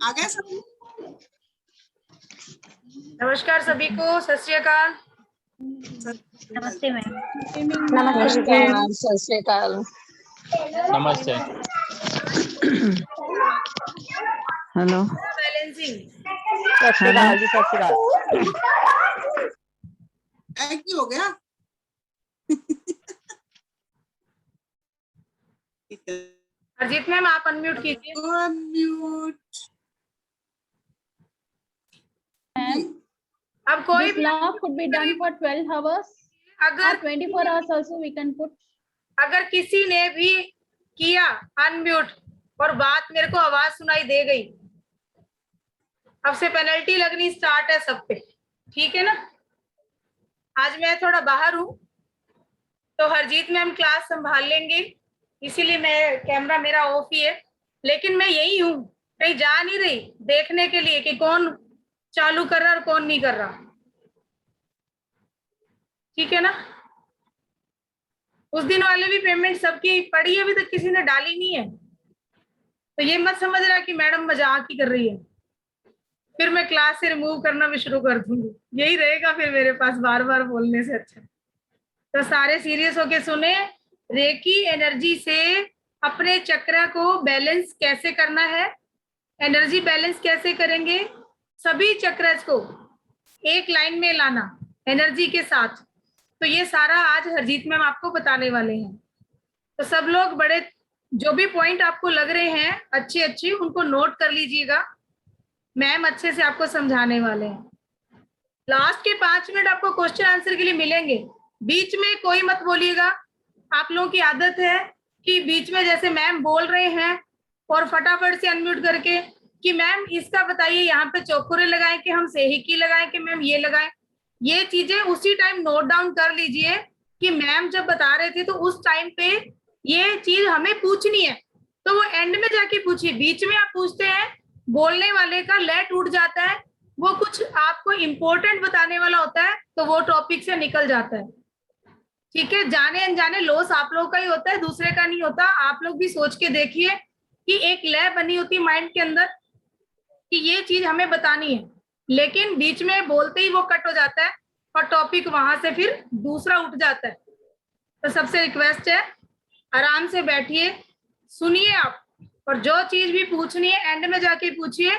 आ गए सभी? नमस्कार सभी को, सत श्री अकाल। नमस्ते मैम। नमस्कार, सत श्री अकाल। नमस्ते। Hello, balancing. सत श्री अकाल जी, सत श्री अकाल। की हो गया? हरजीत मैम आप अनम्यूट कीजिए। अनम्यूट। अब कोई This law could be done for 12 hours or अगर 24 hours also we can put. अगर किसी ने भी किया अनम्यूट और बात मेरे को आवाज सुनाई दे गई, अब से पेनल्टी लगनी स्टार्ट है सब पे, ठीक है ना? आज मैं थोड़ा बाहर हूँ तो हरजीत मैम क्लास संभाल लेंगे, इसीलिए मैं कैमरा मेरा ऑफ ही है, लेकिन मैं यही हूँ, कहीं जा नहीं रही देखने के लिए कि कौन चालू कर रहा है और कौन नहीं कर रहा, ठीक है ना? उस दिन वाले भी पेमेंट सबकी पड़ी है, अभी तक किसी ने डाली नहीं है, तो ये मत समझ रहा कि मैडम मजाक ही कर रही है, फिर मैं क्लास से रिमूव करना भी शुरू कर दूंगी, यही रहेगा फिर मेरे पास बार बार बोलने से अच्छा। तो सारे सीरियस होके सुने, रेकी एनर्जी से अपने चक्र को बैलेंस कैसे करना है, एनर्जी बैलेंस कैसे करेंगे, सभी चक्रस को एक लाइन में लाना एनर्जी के साथ, तो ये सारा आज हरजीत मैम आपको बताने वाले हैं। तो सब लोग बड़े जो भी पॉइंट आपको लग रहे हैं अच्छे अच्छे उनको नोट कर लीजिएगा, मैम अच्छे से आपको समझाने वाले हैं। लास्ट के 5 मिनट आपको क्वेश्चन आंसर के लिए मिलेंगे, बीच में कोई मत बोलिएगा। आप लोगों की आदत है कि बीच में जैसे मैम बोल रहे हैं और फटाफट से अनम्यूट करके कि मैम इसका बताइए, यहाँ पे चौकुरे लगाएं कि हम सेहिकी लगाएं कि मैम ये लगाएं, ये चीजें उसी टाइम नोट डाउन कर लीजिए कि मैम जब बता रहे थे तो उस टाइम पे ये चीज हमें पूछनी है, तो वो एंड में जाके पूछिए। बीच में आप पूछते हैं, बोलने वाले का लय टूट जाता है, वो कुछ आपको इम्पोर्टेंट बताने वाला होता है तो वो टॉपिक से निकल जाता है, ठीक है? जाने अनजाने लॉस आप लोग का ही होता है, दूसरे का नहीं होता। आप लोग भी सोच के देखिए कि एक लय बनी होती है माइंड के अंदर कि ये चीज हमें बतानी है, लेकिन बीच में बोलते ही वो कट हो जाता है और टॉपिक वहां से फिर दूसरा उठ जाता है। तो सबसे रिक्वेस्ट है, आराम से बैठिए, सुनिए आप, और जो चीज भी पूछनी है एंड में जाके पूछिए।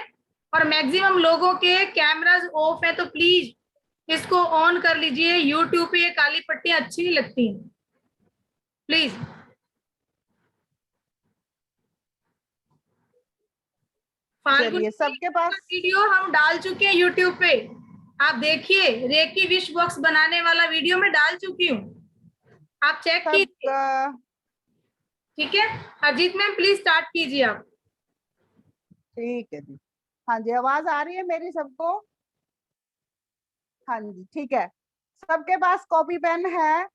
और मैक्सिमम लोगों के कैमरास ऑफ है तो प्लीज इसको ऑन कर लीजिए, यूट्यूब पे ये काली पट्टियां अच्छी नहीं लगती हैं, प्लीज। चलिए, सबके पास वीडियो हम डाल चुके हैं यूट्यूब पे, आप देखिए, रेकी विश बॉक्स बनाने वाला वीडियो में डाल चुकी हूँ, आप चेक कीजिए, ठीक है? अजीत मैम प्लीज स्टार्ट कीजिए आप। ठीक है जी। हाँ जी, आवाज आ रही है मेरी सबको? हाँ जी, ठीक है। सबके पास कॉपी पेन है?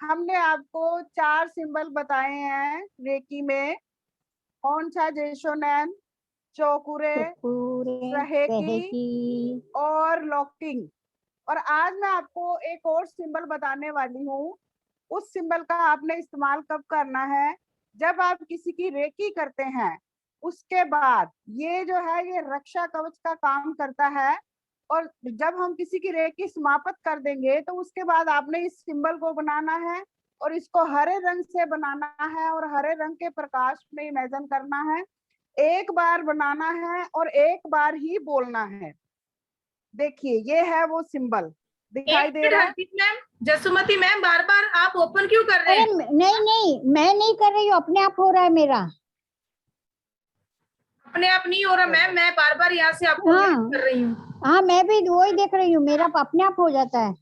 हमने आपको 4 सिंबल बताए हैं रेकी में, कौन सा? जेशोनैन, चौकुरे, सहेकी और लॉकिंग। और आज मैं आपको एक और सिंबल बताने वाली हूँ। उस सिंबल का आपने इस्तेमाल कब करना है? जब आप किसी की रेकी करते हैं, उसके बाद ये जो है ये रक्षा कवच का काम करता है, और जब हम किसी की रेकी समाप्त कर देंगे तो उसके बाद आपने इस सिंबल को बनाना है और इसको हरे रंग से बनाना है और हरे रंग के प्रकाश में इमेजिन करना है। एक बार बनाना है और एक बार ही बोलना है। देखिए, ये है वो सिंबल, दिखाई दे रहा है? मैम, जसुमती मैम, बार बार आप ओपन क्यों कर रहे हैं? नहीं, मैं नहीं कर रही हूँ, अपने आप हो रहा है मेरा। अपने आप नहीं हो रहा मैम, मैं बार बार यहाँ से आपको कर रही हूँ। हाँ, मैं भी वही देख रही हूँ, मेरा अपने आप हो जाता है।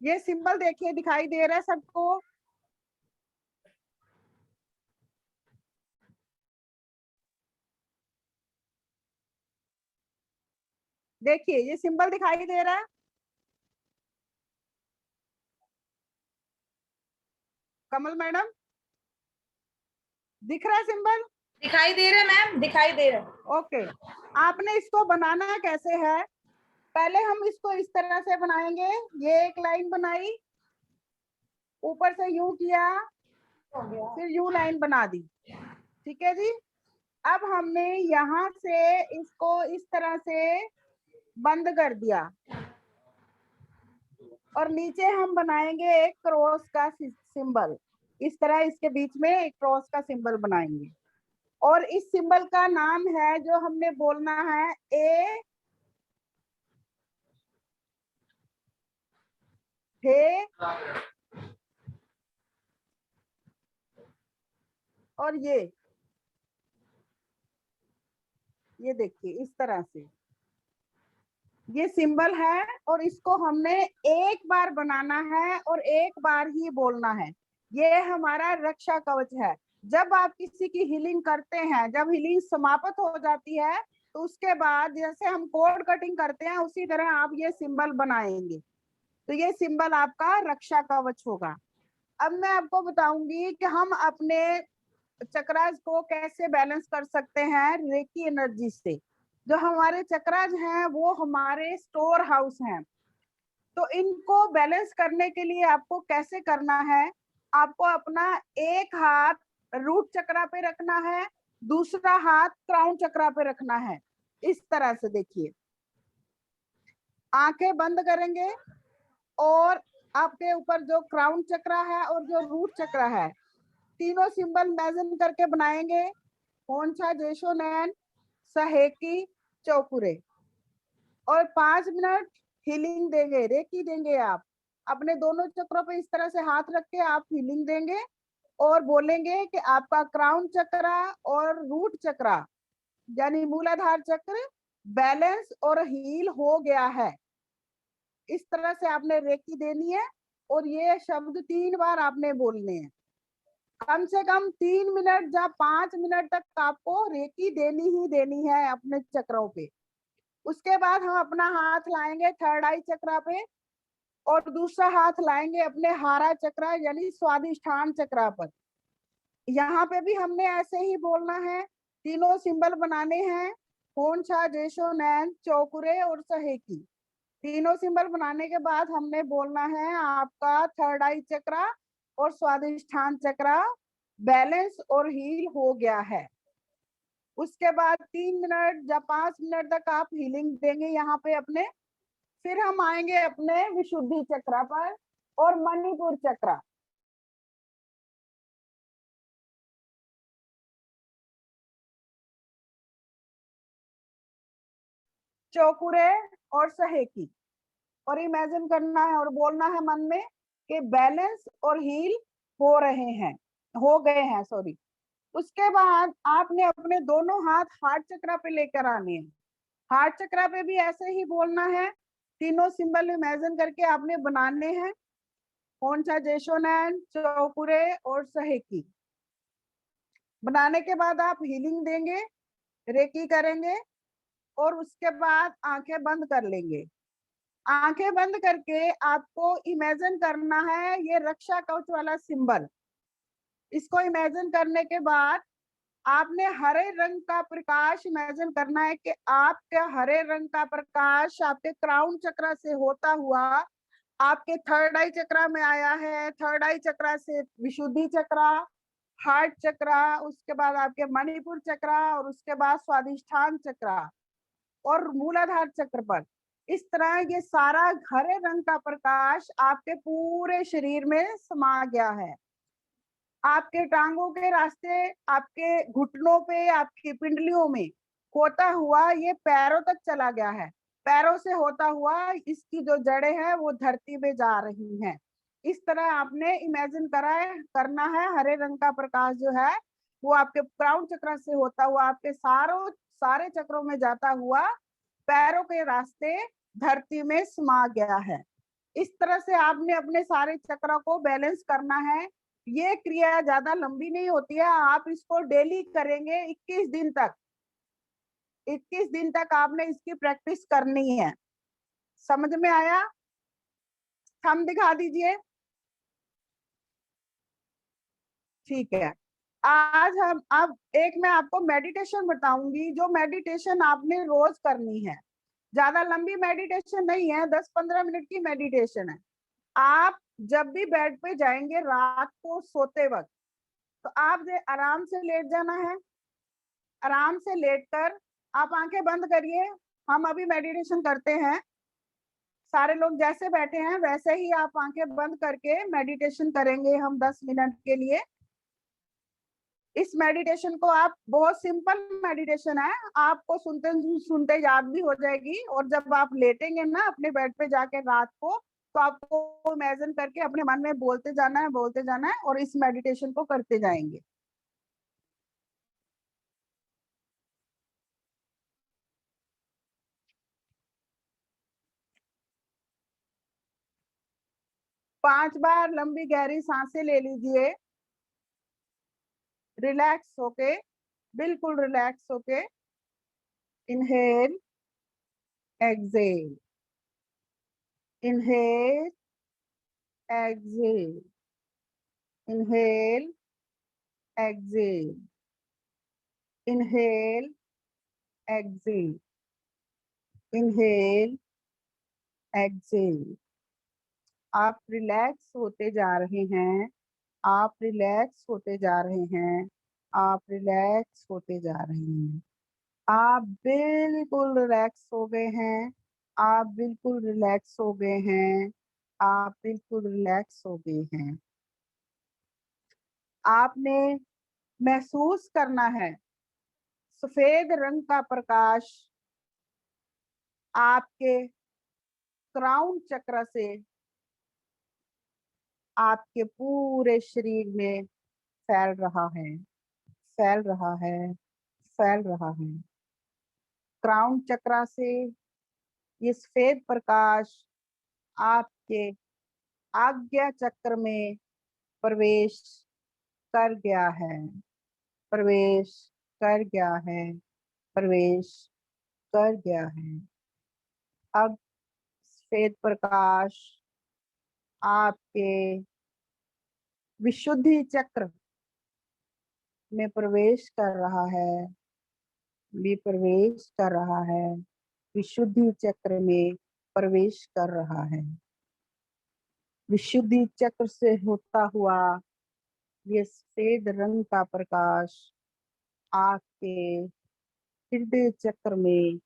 ये सिंबल देखिए, दिखाई दे रहा है सबको? देखिए, ये सिंबल दिखाई दे रहा है? कमल मैडम, दिख रहा है सिंबल? दिखाई दे रहा है मैम, दिखाई दे रहा है। ओके, आपने इसको बनाना कैसे है? पहले हम इसको इस तरह से बनाएंगे, ये एक लाइन बनाई, ऊपर से यूं किया, फिर यूं लाइन बना दी, ठीक है जी? अब हमने यहाँ से इसको इस तरह से बंद कर दिया और नीचे हम बनाएंगे एक क्रॉस का सिंबल। इस तरह इसके बीच में एक क्रॉस का सिंबल बनाएंगे और इस सिंबल का नाम है जो हमने बोलना है ए हे और ये देखिए इस तरह से ये सिंबल है और इसको हमने एक बार बनाना है और एक बार ही बोलना है। ये हमारा रक्षा कवच है। जब आप किसी की हीलिंग करते हैं, जब हीलिंग समाप्त हो जाती है तो उसके बाद जैसे हम कोड कटिंग करते हैं उसी तरह आप ये सिंबल बनाएंगे। तो ये सिंबल आपका रक्षा कवच होगा। अब मैं आपको बताऊंगी कि हम अपने चक्रास को कैसे बैलेंस कर सकते हैं रेकी एनर्जी से। जो हमारे चक्रास हैं वो हमारे स्टोर हाउस हैं। तो इनको बैलेंस करने के लिए आपको कैसे करना है, आपको अपना एक हाथ रूट चक्रा पे रखना है, दूसरा हाथ क्राउन चक्रा पे रखना है। इस तरह से देखिए, आंखें बंद करेंगे और आपके ऊपर जो क्राउन चक्रा है और जो रूट चक्रा है तीनों सिंबल इमेजिन करके बनाएंगे। होंशा जेशो नैन सहेकी चौकुरे और 5 मिनट हीलिंग देंगे, रेकी देंगे। आप अपने दोनों चक्रों पे इस तरह से हाथ रख के आप हीलिंग देंगे और बोलेंगे कि आपका क्राउन चक्रा और रूट चक्रा यानी मूलाधार चक्र बैलेंस और हील हो गया है। इस तरह से आपने रेकी देनी है और ये शब्द 3 बार आपने बोलने हैं। कम से कम 3 मिनट या 5 मिनट तक आपको रेकी देनी ही देनी है अपने चक्रों पे। उसके बाद हम अपना हाथ लाएंगे थर्ड आई चक्रा पे और दूसरा हाथ लाएंगे अपने हारा चक्रा यानी स्वादिष्ठान चक्रा पर। यहाँ पे भी हमने ऐसे ही बोलना है, तीनों सिंबल बनाने हैं, होंशा जेशो नैन चौकुरे और सहेकी। तीनों सिंबल बनाने के बाद हमने बोलना है आपका थर्ड आई चक्रा और स्वादिष्ठान चक्रा बैलेंस और हील हो गया है। उसके बाद 3 मिनट या 5 मिनट तक आप हीलिंग देंगे यहाँ पे अपने। फिर हम आएंगे अपने विशुद्धि चक्रा पर और मणिपुर चक्रा। चौकुरे और सहेकी और इमेजिन करना है और बोलना है मन में कि बैलेंस और हील हो रहे हैं, हो गए हैं सॉरी। उसके बाद आपने अपने दोनों हाथ हार्ट चक्रा पे लेकर आने हैं। हार्ट चक्रा पे भी ऐसे ही बोलना है, तीनों सिंबल इमेजिन करके आपने बनाने हैं, होंशा जेशो नैन चौकुरे और सहेकी। बनाने के बाद आप हीलिंग देंगे, रेकी करेंगे और उसके बाद आंखें बंद कर लेंगे। आंखें बंद करके आपको इमेजिन करना है ये रक्षा कवच वाला सिंबल। इसको इमेजिन करने के बाद आपने हरे रंग का प्रकाश इमेजिन करना है कि आपके हरे रंग का प्रकाश आपके क्राउन चक्र से होता हुआ आपके थर्ड आई चक्रा में आया है। थर्ड आई चक्रा से विशुद्धि चक्रा, हार्ट चक्रा, उसके बाद आपके मणिपुर चक्रा और उसके बाद स्वादिष्ठान चक्रा और मूलाधार चक्र पर। इस तरह ये सारा हरे रंग का प्रकाश आपके पूरे शरीर में समा गया है। आपके टांगों के रास्ते, आपके घुटनों पे, आपकी पिंडलियों में होता हुआ ये पैरों तक चला गया है। पैरों से होता हुआ इसकी जो जड़ें हैं वो धरती पे जा रही हैं। इस तरह आपने इमेजिन करना है हरे रंग का प्रकाश जो है वो आपके क्राउन चक्र से होता हुआ आपके सारे चक्रों में जाता हुआ पैरों के रास्ते धरती में समा गया है। इस तरह से आपने अपने सारे चक्रों को बैलेंस करना है। ये क्रिया ज्यादा लंबी नहीं होती है, आप इसको डेली करेंगे 21 दिन तक। 21 दिन तक आपने इसकी प्रैक्टिस करनी है। समझ में आया? थंब दिखा दीजिए। ठीक है, आज हम अब एक मैं आपको मेडिटेशन बताऊंगी जो मेडिटेशन आपने रोज करनी है। ज्यादा लंबी मेडिटेशन नहीं है, 10-15 मिनट की मेडिटेशन है। आप जब भी बेड पे जाएंगे रात को सोते वक्त तो आप आराम से लेट जाना है आराम से लेटकर आप आंखें बंद करिए। हम अभी मेडिटेशन करते हैं। सारे लोग जैसे बैठे हैं वैसे ही आप आंखें बंद करके मेडिटेशन करेंगे हम 10 मिनट के लिए। इस मेडिटेशन को आप, बहुत सिंपल मेडिटेशन है, आपको सुनते सुनते याद भी हो जाएगी। और जब आप लेटेंगे ना अपने बेड पे जाके रात को, तो आपको इमेजिन करके अपने मन में बोलते जाना है और इस मेडिटेशन को करते जाएंगे। पांच बार लंबी गहरी सांसें ले लीजिए, रिलैक्स होके, बिल्कुल रिलैक्स होके। Inhale, exhale, inhale, exhale, inhale, exhale, inhale, exhale, inhale, exhale. आप रिलैक्स होते जा रहे हैं, आप रिलैक्स होते जा रहे हैं, आप रिलैक्स होते जा रहे हैं। आप बिल्कुल रिलैक्स हो गए हैं, आप बिल्कुल रिलैक्स हो गए हैं, आप बिल्कुल रिलैक्स हो गए हैं। आपने महसूस करना है सफेद रंग का प्रकाश आपके क्राउन चक्र से आपके पूरे शरीर में फैल रहा है, फैल रहा है, फैल रहा है। क्राउन चक्र से ये सफेद प्रकाश आपके आज्ञा चक्र में प्रवेश कर गया है, प्रवेश कर गया है, प्रवेश कर गया है। अब सफेद प्रकाश आपके विशुद्धि चक्र में प्रवेश कर रहा है, भी प्रवेश कर रहा है, विशुद्धि चक्र में प्रवेश कर रहा है। विशुद्धि चक्र से होता हुआ ये सफेद रंग का प्रकाश आपके हृदय चक्र में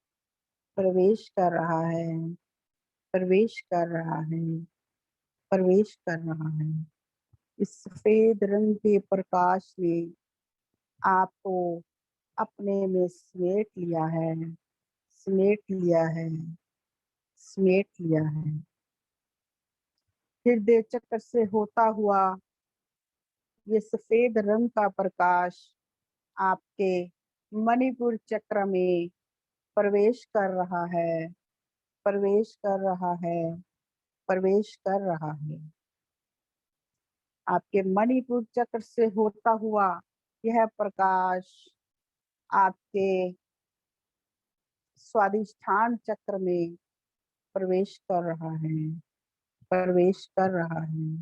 प्रवेश कर रहा है, प्रवेश कर रहा है, प्रवेश कर रहा है। इस सफेद रंग के प्रकाश ने आपको अपने में समेट लिया है, समेट लिया है, समेट लिया है। हृदय चक्र से होता हुआ ये सफेद रंग का प्रकाश आपके मणिपुर चक्र में प्रवेश कर रहा है, प्रवेश कर रहा है, प्रवेश कर रहा है। आपके मणिपुर चक्र से होता हुआ यह प्रकाश आपके स्वादिष्ठान चक्र में प्रवेश कर रहा है, प्रवेश कर रहा है,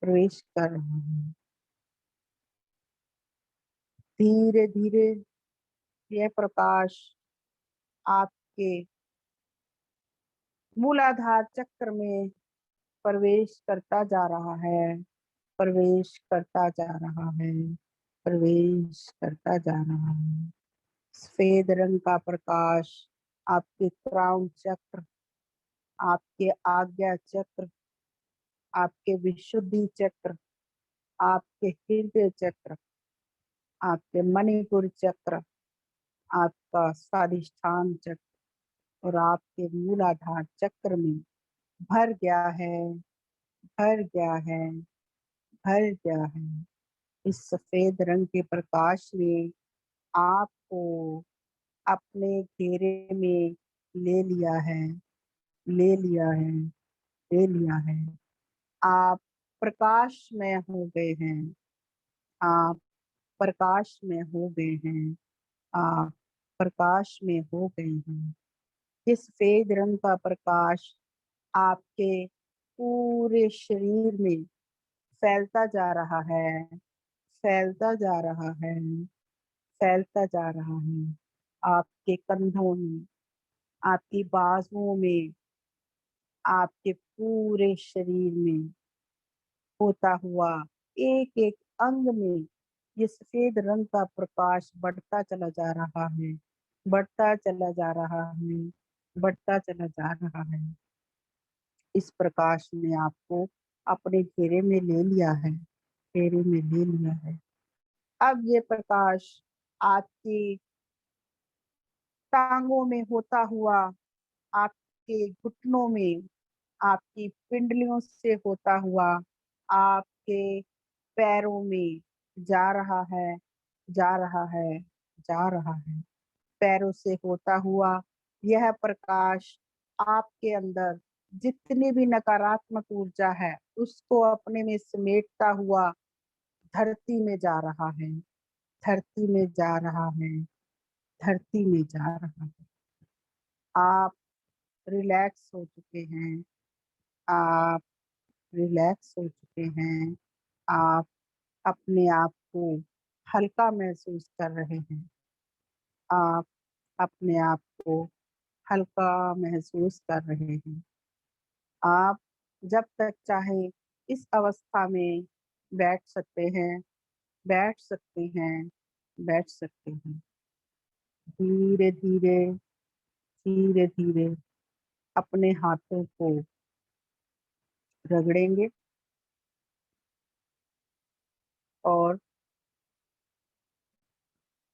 प्रवेश कर रहा है। धीरे धीरे यह प्रकाश आपके मूलाधार चक्र में प्रवेश करता जा रहा है, प्रवेश करता जा रहा है, प्रवेश करता जा रहा है। सफेद रंग का प्रकाश आपके क्राउन चक्र, आपके आज्ञा चक्र, आपके विशुद्धि चक्र, आपके हृदय चक्र, आपके मणिपुर चक्र, आपका स्वादिष्ठान चक्र और आपके मूलाधार चक्र में भर गया है, भर गया है, भर गया है। इस सफेद रंग के प्रकाश ने आपको अपने घेरे में ले लिया है, ले लिया है, ले लिया है। आप प्रकाश में हो गए हैं, आप प्रकाश में हो गए हैं, आप प्रकाश में हो गए हैं। इस सफेद रंग का प्रकाश आपके पूरे शरीर में फैलता जा रहा है, फैलता जा रहा है, फैलता जा रहा है। आपके कंधों में, आपकी बाजुओं में, आपके पूरे शरीर में होता हुआ, एक एक अंग में ये सफेद रंग का प्रकाश बढ़ता चला जा रहा है, बढ़ता चला जा रहा है, बढ़ता चला जा रहा है। इस प्रकाश ने आपको अपने घेरे में ले लिया है, घेरे में ले लिया है। अब ये प्रकाश आपकी टांगों में होता हुआ, आपके घुटनों में, आपकी पिंडलियों से होता हुआ आपके पैरों में जा रहा है, जा रहा है, जा रहा है। पैरों से होता हुआ यह प्रकाश आपके अंदर जितनी भी नकारात्मक ऊर्जा है उसको अपने में समेटता हुआ धरती में जा रहा है, धरती में जा रहा है, धरती में जा रहा है। आप रिलैक्स हो चुके हैं, आप रिलैक्स हो चुके हैं, आप अपने आप को हल्का महसूस कर रहे हैं, आप अपने आप को हल्का महसूस कर रहे हैं। आप जब तक चाहे इस अवस्था में बैठ सकते हैं, बैठ सकते हैं, बैठ सकते हैं। धीरे धीरे, धीरे धीरे अपने हाथों को रगड़ेंगे और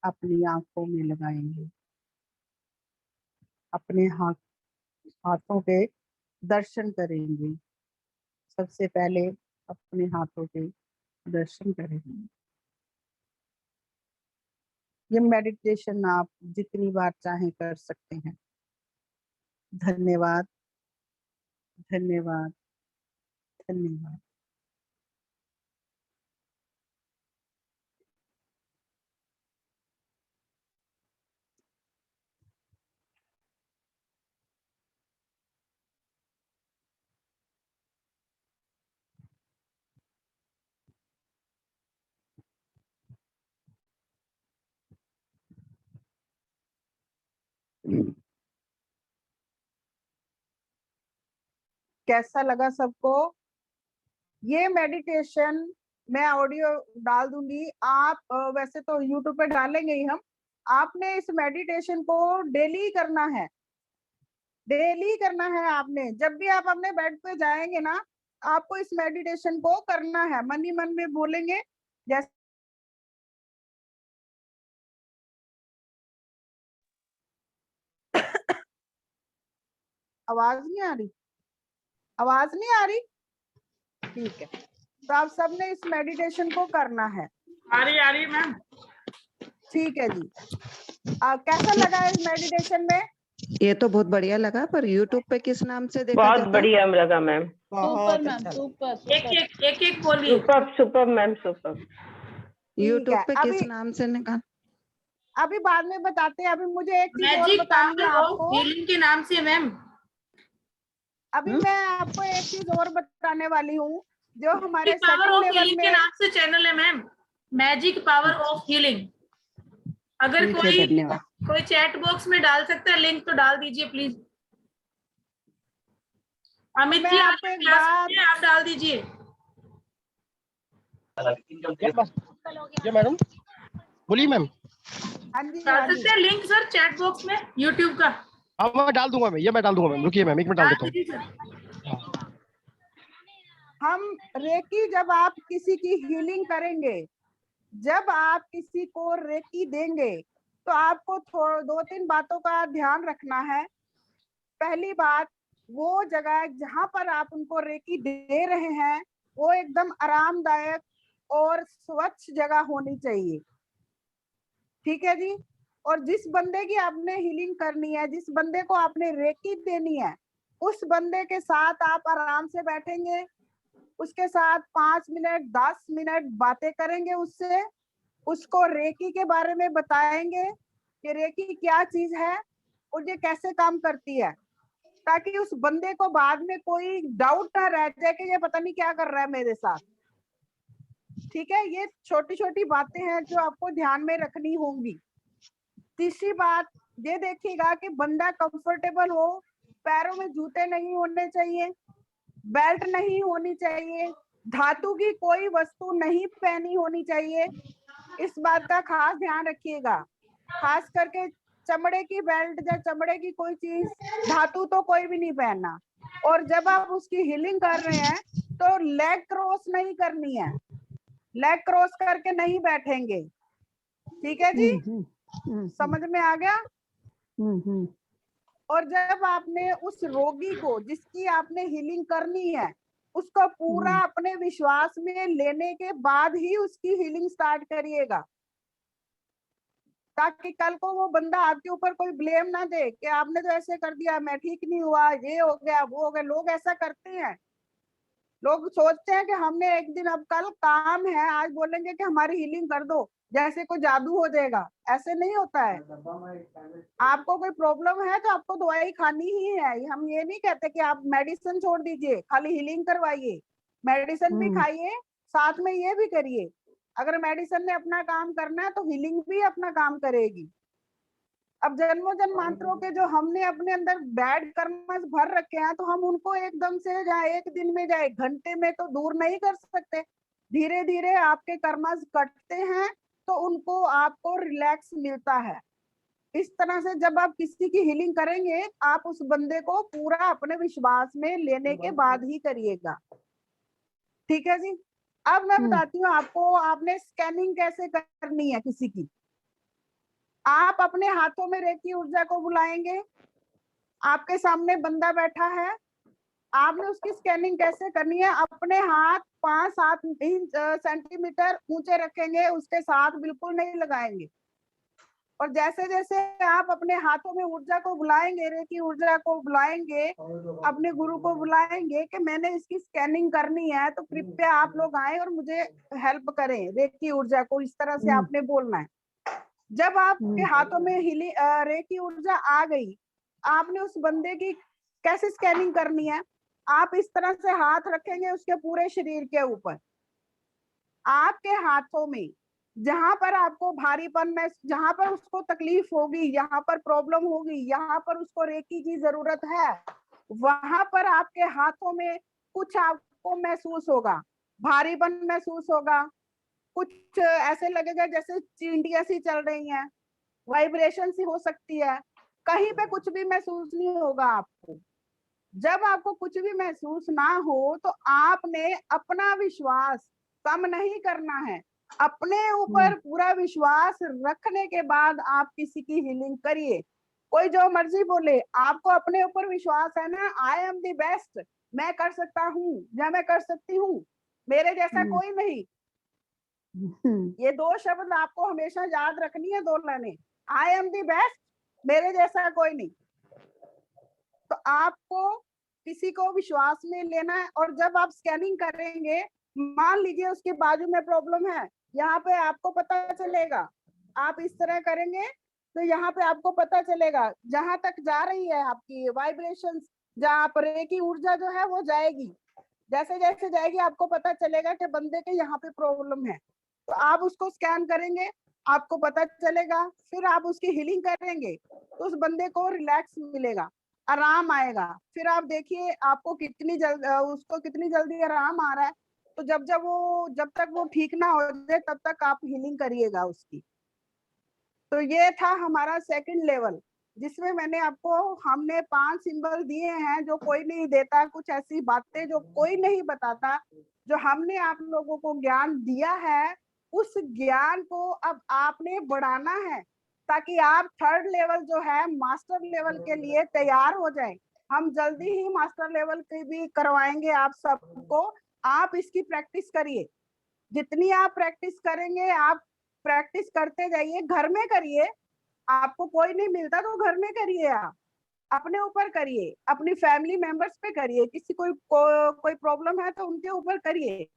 अपनी आंखों में लगाएंगे। अपने हाथों के दर्शन करेंगे। सबसे पहले अपने हाथों के दर्शन करेंगे। ये मेडिटेशन आप जितनी बार चाहें कर सकते हैं। धन्यवाद, धन्यवाद, धन्यवाद। कैसा लगा सबको? ये मेडिटेशन मैं ऑडियो डाल दूंगी। आप वैसे तो यूट्यूब पे डालेंगे ही हम। आपने इस मेडिटेशन को डेली करना है, डेली करना है आपने। जब भी आप अपने बेड पे जाएंगे ना, आपको इस मेडिटेशन को करना है। मन ही मन में बोलेंगे। जैसे आवाज नहीं आ रही? आवाज नहीं आ रही? ठीक है, तो आप सबने इस मेडिटेशन को करना है। आ रही मैम। ठीक है जी। कैसा लगा इस मेडिटेशन में? ये तो बहुत बढ़िया लगा, पर YouTube पे किस नाम से देखा बहुत जाता है? बढ़िया लगा मैम। बहुत अच्छा लगा। सुपर एक बोलिए। Super super ma'am, super. YouTube पे अभी किस नाम से निकाल? अभी बाद में बताते हैं। अभी मुझे एक चीज और मैजिक बतानी है पावर ऑफ आपको। हीलिंग के नाम से मैम। अभी मैं आपको एक चीज और बताने वाली हूँ जो हमारे power second of level healing के में। नाम से चैनल है ma'am, magic power of healing. अगर ठीक है, धन्यवाद। कोई चैट बॉक्स में डाल सकता है लिंक तो डाल दीजिए प्लीज। अमित मैं जी आपको एक बात, आप डाल दीजिए। जी मैडम, बोलिए मैम। हाँ जी, डाल हाँ जी, सकते हैं लिंक सर चैट बॉक्स में यूट्यूब का। हाँ मैं डाल दूंगा मैम, ये मैं डाल दूंगा मैम। रुकिए मैम, एक मिनट डाल देता हूँ। दीजिए सर। हम रेकी, जब आप किसी की हीलिंग करेंगे, जब आप किसी को रेकी देंगे, तो आपको 2-3 बातों का ध्यान रखना है। पहली बात, वो जगह जहां पर आप उनको रेकी दे रहे हैं वो एकदम आरामदायक और स्वच्छ जगह होनी चाहिए। ठीक है जी। और जिस बंदे की आपने हीलिंग करनी है, जिस बंदे को आपने रेकी देनी है, उस बंदे के साथ आप आराम से बैठेंगे, उसके साथ 5 मिनट 10 मिनट बातें करेंगे उससे, उसको रेकी के बारे में बताएंगे कि रेकी क्या चीज है और ये कैसे काम करती है, ताकि उस बंदे को बाद में कोई डाउट ना रह जाए कि ये पता नहीं क्या कर रहा है मेरे साथ। ठीक है, ये छोटी छोटी बातें हैं जो आपको ध्यान में रखनी होंगी। तीसरी बात, ये देखिएगा कि बंदा कंफर्टेबल हो, पैरों में जूते नहीं होने चाहिए, बेल्ट नहीं होनी चाहिए, धातु की कोई वस्तु नहीं पहनी होनी चाहिए। इस बात का खास ध्यान रखिएगा, खास करके चमड़े की बेल्ट या चमड़े की कोई चीज, धातु तो कोई भी नहीं पहनना। और जब आप उसकी हीलिंग कर रहे हैं तो लेग क्रॉस नहीं करनी है, लेग क्रॉस करके नहीं बैठेंगे, ठीक है जी? समझ में आ गया? और जब आपने उस रोगी को जिसकी आपने हीलिंग करनी है उसको पूरा अपने विश्वास में लेने के बाद ही उसकी हीलिंग स्टार्ट करिएगा, ताकि कल को वो बंदा आपके ऊपर कोई ब्लेम ना दे कि आपने तो ऐसे कर दिया, मैं ठीक नहीं हुआ, ये हो गया, वो हो गया। लोग ऐसा करते हैं, लोग सोचते हैं कि हमने एक दिन, अब कल काम है, आज बोलेंगे कि हमारी हीलिंग कर दो, जैसे कोई जादू हो जाएगा। ऐसे नहीं होता है। आपको कोई प्रॉब्लम है तो आपको दवाई खानी ही है। हम ये नहीं कहते कि आप मेडिसिन छोड़ दीजिए, खाली हीलिंग करवाइए। मेडिसिन भी खाइए, साथ में ये भी करिए। अगर मेडिसिन ने अपना काम करना है तो हीलिंग भी अपना काम करेगी। अब जन्मों जन्मांतरों के जो हमने अपने अंदर बैड कर्म भर रखे हैं, तो हम उनको एकदम से जाए एक दिन में जाए घंटे में तो दूर नहीं कर सकते। धीरे धीरे आपके कर्मज कटते हैं तो उनको आपको रिलैक्स मिलता है। इस तरह से जब आप किसी की हीलिंग करेंगे, आप उस बंदे को पूरा अपने विश्वास में लेने के बाद ही करिएगा, ठीक है जी? अब मैं बताती हूँ आपको, आपने स्कैनिंग कैसे करनी है किसी की। आप अपने हाथों में रेकी ऊर्जा को बुलाएंगे, आपके सामने बंदा बैठा है, आपने उसकी स्कैनिंग कैसे करनी है? अपने हाथ 5-7 सेंटीमीटर ऊंचे रखेंगे, उसके साथ बिल्कुल नहीं लगाएंगे। और जैसे जैसे आप अपने हाथों में ऊर्जा को बुलाएंगे, रेकी ऊर्जा को बुलाएंगे, अपने गुरु को बुलाएंगे कि मैंने इसकी स्कैनिंग करनी है, तो कृपया आप लोग आए और मुझे हेल्प करें रेकी ऊर्जा को। इस तरह से आपने बोलना है। जब आपके हाथों में रेकी ऊर्जा आ गई, आपने उस बंदे की कैसे स्कैनिंग करनी है? आप इस तरह से हाथ रखेंगे उसके पूरे शरीर के ऊपर। आपके हाथों में जहां पर आपको भारीपन में, जहां पर उसको तकलीफ होगी, यहाँ पर प्रॉब्लम होगी, यहाँ पर उसको रेकी की जरूरत है, वहां पर आपके हाथों में कुछ आपको महसूस होगा, भारीपन महसूस होगा, कुछ ऐसे लगेगा जैसे चींटियां सी चल रही हैं, वाइब्रेशन सी हो सकती है। कहीं पे कुछ भी महसूस नहीं होगा आपको। जब आपको कुछ भी महसूस ना हो तो आपने अपना विश्वास कम नहीं करना है, अपने ऊपर पूरा विश्वास रखने के बाद आप किसी की हीलिंग करिए। कोई जो मर्जी बोले, आपको अपने ऊपर विश्वास है ना, आई एम द बेस्ट, मैं कर सकता हूँ या मैं कर सकती हूँ, मेरे जैसा कोई नहीं। ये 2 शब्द आपको हमेशा याद रखनी है दोनों ने, आई एम द बेस्ट, मेरे जैसा कोई नहीं। तो आपको किसी को विश्वास में लेना है। और जब आप स्कैनिंग करेंगे, मान लीजिए उसके बाजू में प्रॉब्लम है, यहाँ पे आपको पता चलेगा, आप इस तरह करेंगे तो यहाँ पे आपको पता चलेगा जहां तक जा रही है आपकी वाइब्रेशन, जहाँ पर रेकी ऊर्जा जो है वो जाएगी, जैसे जैसे जाएगी आपको पता चलेगा कि बंदे के यहाँ पे प्रॉब्लम है। तो आप उसको स्कैन करेंगे, आपको पता चलेगा, फिर आप उसकी हीलिंग करेंगे तो उस बंदे को रिलैक्स मिलेगा, आराम आएगा। फिर आप देखिए आपको कितनी उसको कितनी जल्दी आराम आ रहा है। तो जब तक वो ठीक ना हो जाए तब तक आप हीलिंग करिएगा उसकी। तो ये था हमारा सेकंड लेवल, जिसमें हमने 5 सिंबल दिए हैं जो कोई नहीं देता, कुछ ऐसी बातें जो कोई नहीं बताता, जो हमने आप लोगों को ज्ञान दिया है, उस ज्ञान को अब आपने बढ़ाना है ताकि आप 3rd लेवल जो है मास्टर लेवल के लिए तैयार हो जाए। हम जल्दी ही मास्टर लेवल की भी करवाएंगे आप सबको। आप इसकी प्रैक्टिस करिए, जितनी आप प्रैक्टिस करेंगे, आप प्रैक्टिस करते जाइए, घर में करिए। आपको कोई नहीं मिलता तो घर में करिए, आप अपने ऊपर करिए, अपनी फैमिली मेंबर्स पे करिए, किसी कोई प्रॉब्लम है तो उनके ऊपर करिए।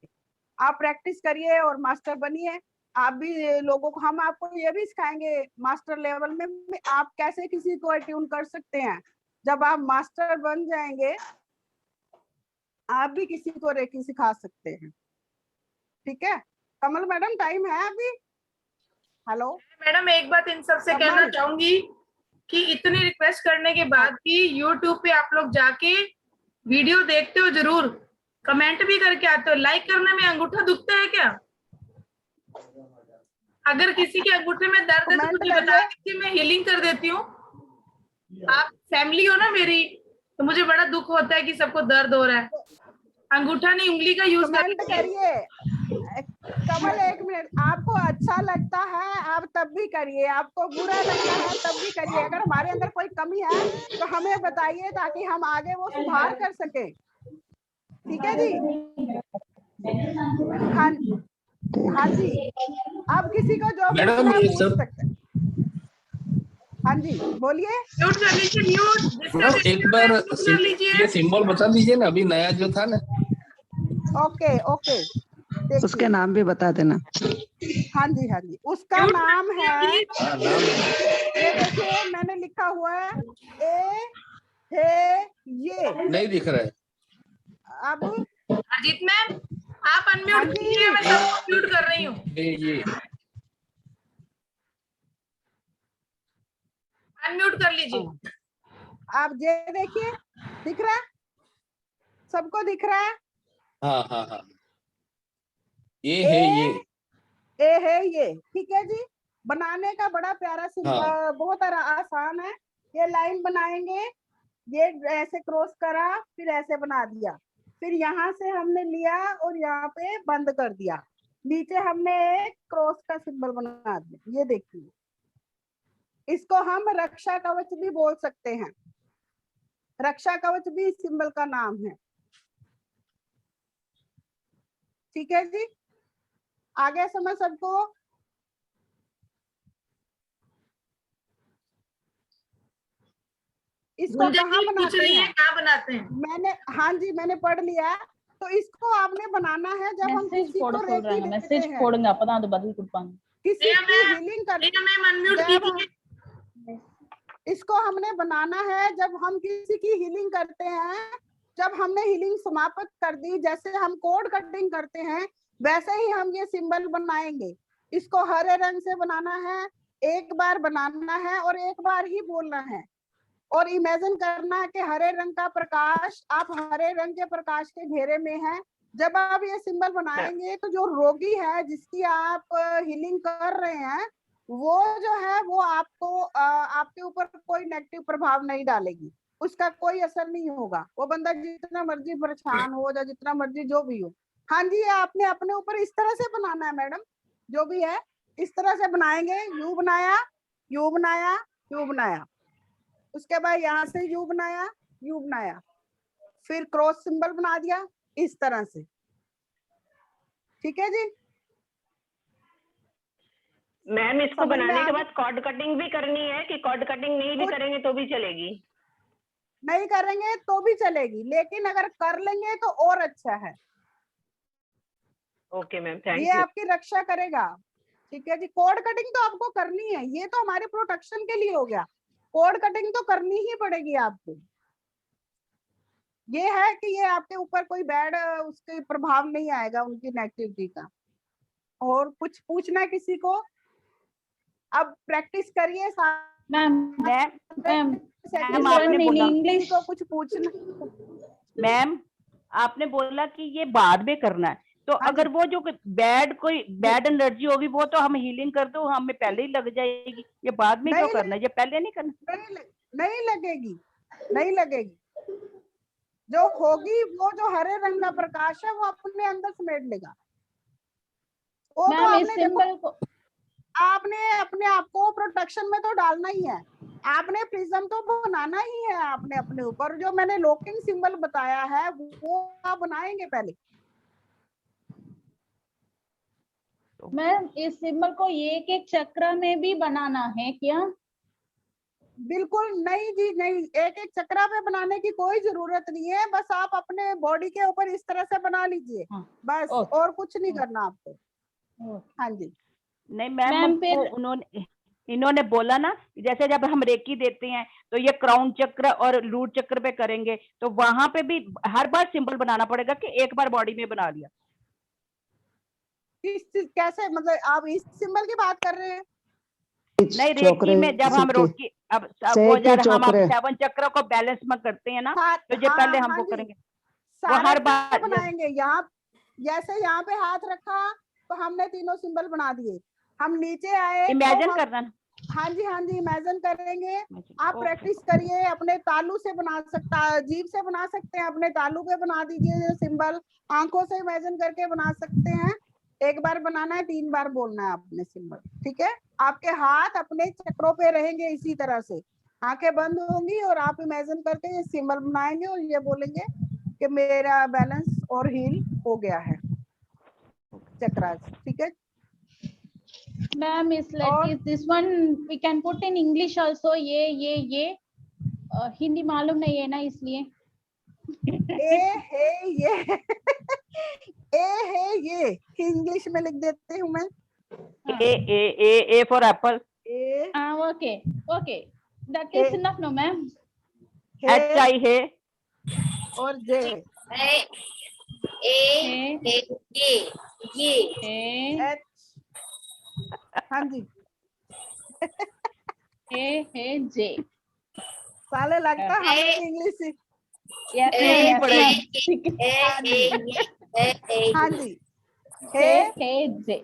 आप प्रैक्टिस करिए और मास्टर बनिए। आप भी लोगों को, हम आपको ये भी सिखाएंगे मास्टर लेवल में आप कैसे किसी को अट्यून कर सकते हैं। जब आप मास्टर बन जाएंगे, आप भी किसी को रेकी सिखा सकते हैं, ठीक है? कमल मैडम, टाइम है अभी? हेलो मैडम, एक बात इन सबसे कहना चाहूंगी कि इतनी रिक्वेस्ट करने के बाद भी यूट्यूब पे आप लोग जाके वीडियो देखते हो, जरूर कमेंट भी करके आते हो। लाइक करने में अंगूठा दुखता है क्या? अगर किसी के अंगूठे में दर्द है तो Comment मुझे करिए। बता दीजिए, मैं हीलिंग कर देती हूँ। आप फैमिली हो ना मेरी, तो मुझे बड़ा दुख होता है कि सबको दर्द हो रहा है। अंगूठा नहीं, उंगली का यूज कर कमेंट लीजिए। करिए। कमल एक मिनट, आपको अच्छा लगता है आप तब भी करिए, आपको बुरा लगता है तब भी करिए। अगर हमारे अंदर कोई कमी है तो हमें बताइए ताकि हम आगे वो सुधार कर सके। ठीक है जी। हाँ हाँ जी, आप किसी को जो मैडम, पूछना है ये पूछ सब सकते हैं। हाँ जी बोलिए। म्यूट कर लीजिए, म्यूट। जिसका मैडम भी एक म्यूट बार है, म्यूट कर लीजिए। ये सिंबल बता दीजिए ना, अभी नया जो था ना। ओके ओके, उसके देखिए। नाम भी बता देना। हाँ जी, उसका म्यूट नाम कर लीजिए, है, प्लीज। हाँ, नाम है। ये देखिए मैंने लिखा हुआ है ए हे ये। नहीं दिख रहा है। अब अजीत मैम, आप हाँ अनम्यूट कीजिए, जी, मैं सबको म्यूट कर रही हूँ। ये अनम्यूट कर लीजिए। आप ये देखिए, दिख रहा है, सबको दिख रहा है। हाँ हाँ हाँ, ये है ये। ए है ये, ठीक है जी। बनाने का बड़ा प्यारा हाँ। बहुत आसान है। ये लाइन बनाएंगे, ये ऐसे क्रॉस करा, फिर ऐसे बना दिया, फिर यहाँ से हमने लिया और यहाँ पे बंद कर दिया, नीचे हमने एक क्रॉस का सिंबल बना दिया। ये देखिए, इसको हम रक्षा कवच भी बोल सकते हैं। रक्षा कवच भी इस सिंबल का नाम है। ठीक है जी, आगे समझ सबको। इसको गुंजन कहाँ जी पूछ बनाते रही है, हैं? कहाँ बनाते हैं? मैंने, हाँ जी मैंने पढ़ लिया। तो इसको आपने बनाना है जब हम किसी को रेकी देते हैं, किसी रिया की मैम, हीलिंग कर, रिया मैम अनम्यूट जब कीजिए। इसको हमने बनाना है जब हम किसी की हीलिंग करते हैं। जब हमने हीलिंग समाप्त कर दी, जैसे हम कोड कटिंग करते हैं वैसे ही हम ये सिंबल बनाएंगे। इसको हरे रंग से बनाना है, एक बार बनाना है और एक बार ही बोलना है। और इमेजिन करना है कि हरे रंग का प्रकाश, आप हरे रंग के प्रकाश के घेरे में हैं। जब आप ये सिंबल बनाएंगे तो जो रोगी है जिसकी आप हीलिंग कर रहे हैं, वो जो है वो आपको आपके ऊपर कोई नेगेटिव प्रभाव नहीं डालेगी, उसका कोई असर नहीं होगा। वो बंदा जितना मर्जी परेशान हो या जितना मर्जी जो भी हो। हाँ जी, आपने अपने ऊपर इस तरह से बनाना है मैडम, जो भी है इस तरह से बनाएंगे। यू बनाया, यू बनाया, यू बनाया, उसके बाद यहाँ से यू बनाया, यू बनाया, फिर क्रॉस सिंबल बना दिया इस तरह से। ठीक है जी। मैम इसको समझ में बनाने आ के गया? बाद कॉर्ड कटिंग भी करनी है कि कॉर्ड कटिंग नहीं भी कुछ करेंगे तो भी चलेगी? नहीं करेंगे तो भी चलेगी, लेकिन अगर कर लेंगे तो और अच्छा है। ओके मैम, थैंक ये यू। आपकी रक्षा करेगा। ठीक है जी, कोड कटिंग तो आपको करनी है, ये तो हमारे प्रोटेक्शन के लिए हो गया। कोड कटिंग तो करनी ही पड़ेगी आपको। ये है कि ये आपके ऊपर कोई बैड उसके प्रभाव नहीं आएगा उनकी नेगेटिविटी का। और कुछ पूछना है किसी को? अब प्रैक्टिस करिए। मैम मैम मैम आपने बोला इंग्लिश को कुछ पूछना। मैम आपने बोला कि ये बाद में करना है, तो हाँ अगर वो जो कोई बैड एनर्जी होगी वो तो हम हीलिंग कर दो, हमें पहले ही लग जाएगी। ये बाद में क्यों नहीं करना है, ये पहले नहीं करना? नहीं लगेगी, नहीं लगेगी। जो होगी वो जो हरे रंग का प्रकाश है वो अपने अंदर समेट लेगा। वो तो आपने देखो, आपने अपने आप को प्रोटेक्शन में तो डालना ही है। आपने प्रिज्म तो बनाना ही है आपने अपने ऊपर। जो मैंने लॉकिंग सिंबल बताया है वो आप बनाएंगे पहले। मैम इस सिंबल को एक एक चक्र में भी बनाना है क्या? बिल्कुल नहीं जी, नहीं, एक एक चक्रा पे बनाने की कोई जरूरत नहीं है। बस आप अपने बॉडी के ऊपर इस तरह से बना लीजिए, बस, और कुछ नहीं करना आपको। हाँ जी। नहीं मैम, इन्होंने बोला ना, जैसे जब हम रेकी देते हैं तो ये क्राउन चक्र और रूट चक्र पे करेंगे, तो वहां पे भी हर बार सिंबल बनाना पड़ेगा कि एक बार बॉडी में बना लिया? कैसे, मतलब आप इस सिंबल की बात कर रहे हैं? नहीं, रेकी में जब हम रोकी, अब वो जब हम 7 चक्र को बैलेंस में करते हैं ना, तो ये पहले हम वो करेंगे, वो हर बार बनाएंगे। यहाँ जैसे यहाँ पे हाथ रखा तो हमने तीनों सिंबल बना दिए, हम नीचे आए तो इमेजिन हम- करना। हाँ जी इमेजिन करेंगे। आप ओके। प्रैक्टिस करिए, अपने तालू से बना सकता, जीभ से बना सकते हैं, अपने तालू पे बना दीजिए सिंबल, आंखों से इमेजिन करके बना सकते हैं। एक बार बनाना है, 3 बार बोलना है आपने सिंबल, ठीक है। आपके हाथ अपने चक्रों पे रहेंगे इसी तरह से, आंखें बंद होंगी और आप इमेजिन करके ये सिंबल बनाएंगे और ये बोलेंगे कि मेरा बैलेंस और हील हो गया है चक्रास, ठीक है। Ma'am, is like और- is this one we can put in English also. ये हिंदी मालूम नहीं है ना इसलिए। ए है ये ए है ये इंग्लिश में लिख देती हूँ मैं। A for Apple. A Okay. That is A- enough, no, ma'am. H I है। और जे A, एच। हाँ जी J. साले लगता है हमें भी इंग्लिश सीख। Yes, नहीं ma'am. पड़ेगी। हाँ जी J. ए है ये।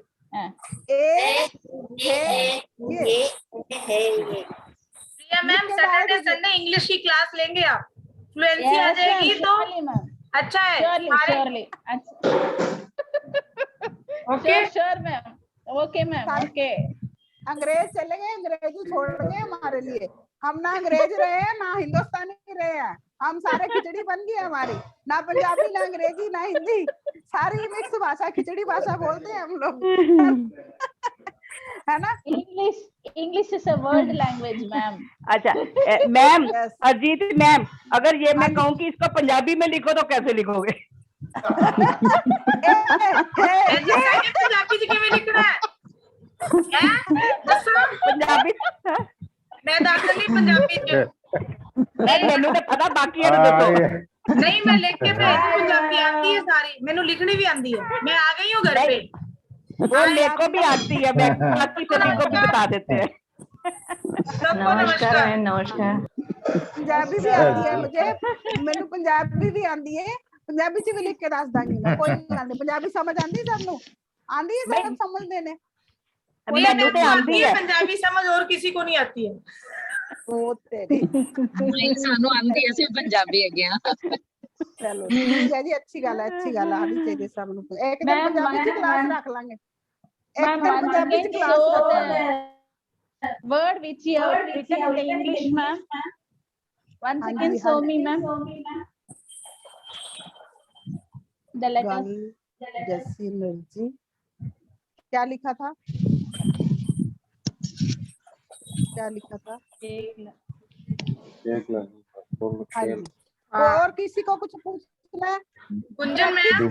प्रिया मैम, लिख के डाल सैटरडे दीजिए। संडे इंग्लिश की क्लास लेंगे आप, फ्लुएंसी आ Yes, ma'am. जाएगी तो Surely, ma'am. अच्छा है। Surely. Okay, Sure, ma'am. Okay, ma'am. Okay. अंग्रेज चले गए, अंग्रेजी छोड़ गए हमारे लिए। हम ना अंग्रेज रहे हैं ना हिंदुस्तानी रहे हैं, हम सारे खिचड़ी बन गई हमारी, ना पंजाबी ना अंग्रेजी ना हिंदी, सारी मिक्स भाषा, खिचड़ी भाषा बोलते हैं हम लोग, है ना। English is a world language, ma'am. अच्छा मैम, Yes. अजीत मैम, अगर ये मैं हाँ जी। कहूँ कि इसको पंजाबी में लिखो तो कैसे लिखोगे? पंजाबी जी में लिखना है? दसो, पंजाबी मैं दाखिल पंजाबी च मैनू तो पता, बाकी ये दसो। नहीं, मैं लिख के भेज पंजाबी आती है सारी, मैनू लिखनी भी आती है, मैं आ गई हूँ घर पे। वो मेरे को भी आती है, मैं बाकी सभी को भी बता देते हैं। सबको नमस्कार। नमस्कार। पंजाबी भी आती है मुझे, मैनू पंजाबी भी आती है, पंजाबी च भी लिख के दस दांगी मैं, कोई गल नहीं। पंजाबी समझ आती है सबनू, आंदी है, सब समझते ने। प्रिया मैनू मैम तो को आती आती है है। पंजाबी समझ, और किसी को नहीं आती है। ओ तेरी, ਸਾਨੂੰ ਆਂਦੀ ਅਸੀਂ ਪੰਜਾਬੀ ਹੈਗੇ ਆ। चलो ठीक है जी, अच्छी गल है, अच्छी गल आनी चाहिए सबनू। एक दिन Ma'am, पंजाबी च क्लास ma'am, रख लांगे, एक Ma'am, दिन once पंजाबी च again क्लास show रख लांगे। the word which you have written in the English, ma'am. Once हाँ again जी, show हाँ me, ma'am. The letters. गल जैसी एनर्जी, क्या लिखा था, क्या लिखा था? हाँ जी, और किसी को कुछ पूछना है? कुंजन मैम,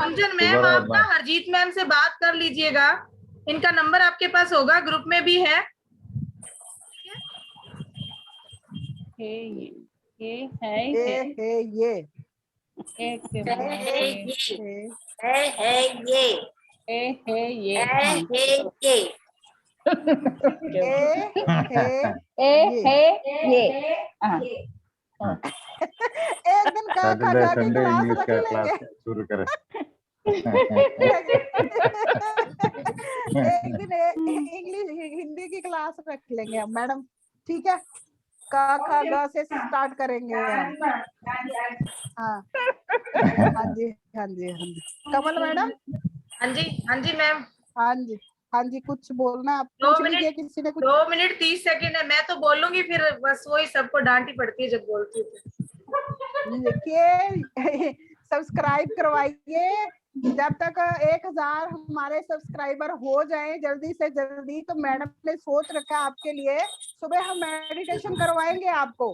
कुंजन मैम, आप ना हरजीत मैम से बात कर लीजिएगा, इनका नंबर आपके पास होगा, ग्रुप में भी है। ये ए है है ये, एक ए है ये हाँ। एक दिन का खा के क्लास रख लेंगे, शुरू करें। एक दिन इंग्लिश हिंदी की क्लास रख लेंगे हम मैडम, ठीक है। का खा गा से स्टार्ट करेंगे हम। हाँ हाँ जी हाँ जी हाँ जी, कमल मैडम। हाँ जी मैम। हाँ जी कुछ बोलना आप? 2 पूछ लीजिए, मिनट किसी ने कुछ। 2 मिनट 30 सेकंड है, मैं तो बोलूंगी, फिर बस वही सबको डांटी पड़ती है जब बोलती हूँ। देखिए सब्सक्राइब करवाइए, जब तक 1000 हमारे सब्सक्राइबर हो जाए जल्दी से जल्दी, तो मैडम ने सोच रखा है आपके लिए, सुबह हम मेडिटेशन करवाएंगे आपको,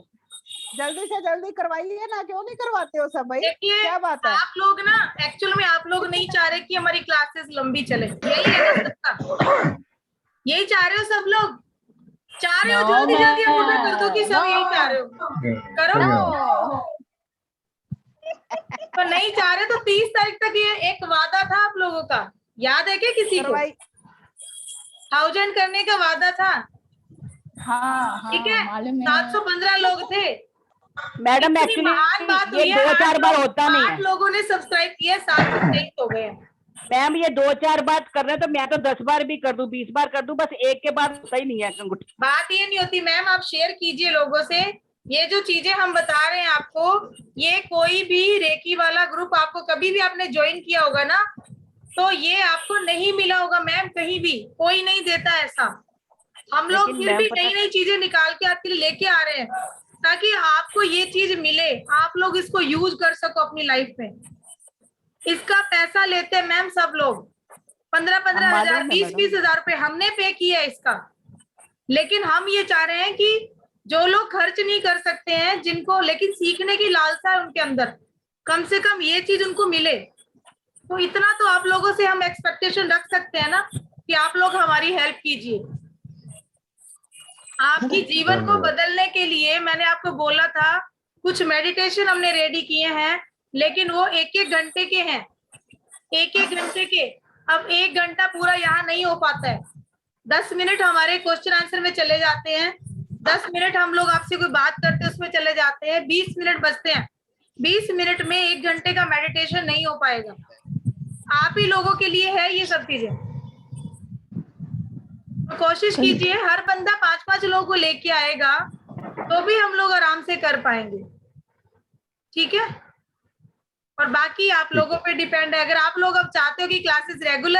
जल्दी से जल्दी करवाइए ना, क्यों नहीं करवाते हो सब भाई? देखिए, क्या बात है? आप लोग ना, एक्चुअल में आप लोग नहीं चाह रहे कि हमारी क्लासेस लंबी चले, यही है ना सबका, यही चाह रहे हो सब लोग, चाह रहे हो जल्दी जल्दी अंगूठा कर दो कि सब यही चाह रहे हो, करो। तो नहीं चाह रहे तो 30 तारीख तक ये एक वादा था आप लोगों का, याद है क्या किसी को? 1000 करने का वादा था। हाँ ठीक है, मालूम है। 715 लोग थे मैडम इतनी महान बात एक्चुअली हुई ये है, 2-4 बार होता नहीं 8 है। लोगों ने सब्सक्राइब किया, 723 हो गए। मैम ये 2-4 बार कर रहे हैं तो मैं तो 10 बार भी कर दूं, 20 बार कर दूं, बस एक के बाद सही नहीं है अंगूठी। बात ये नहीं होती मैम, आप शेयर कीजिए लोगों से। ये जो चीजें हम बता रहे हैं आपको, ये कोई भी रेकी वाला ग्रुप आपको कभी भी आपने ज्वाइन किया होगा ना, तो ये आपको नहीं मिला होगा मैम, कहीं भी कोई नहीं देता ऐसा। हम लोग लेकिन फिर मैम भी पता- नई नई चीजें निकाल के आपके लिए लेके आ रहे हैं, ताकि आपको ये चीज मिले, आप लोग इसको यूज कर सको अपनी लाइफ में। इसका पैसा लेते हैं मैम सब लोग, 15-15 मालूम हजार, है 20-20 हजार रुपए हमने पे किया है इसका। लेकिन हम ये चाह रहे हैं कि जो लोग खर्च नहीं कर सकते हैं, जिनको लेकिन सीखने की लालसा है उनके अंदर, कम से कम ये चीज उनको मिले। तो इतना तो आप लोगों से हम एक्सपेक्टेशन रख सकते हैं ना, कि आप लोग हमारी हेल्प कीजिए। आपकी जीवन को बदलने के लिए मैंने आपको बोला था, कुछ मेडिटेशन हमने रेडी किए हैं, लेकिन वो 1-1 घंटे के हैं, 1-1 घंटे के। अब 1 घंटा पूरा यहाँ नहीं हो पाता है। 10 मिनट हमारे क्वेश्चन आंसर में चले जाते हैं, 10 मिनट हम लोग आपसे कोई बात करते हैं उसमें चले जाते हैं, 20 मिनट बचते हैं। 20 मिनट में 1 घंटे का मेडिटेशन नहीं हो पाएगा। आप ही लोगों के लिए है ये सब चीजें। तो कोशिश कीजिए, हर बंदा 5-5 लोगों को लेके आएगा तो भी हम लोग आराम से कर पाएंगे, ठीक है। और बाकी आप लोगों पे डिपेंड है। अगर आप लोग अब चाहते हो कि क्लासेस रेगुलर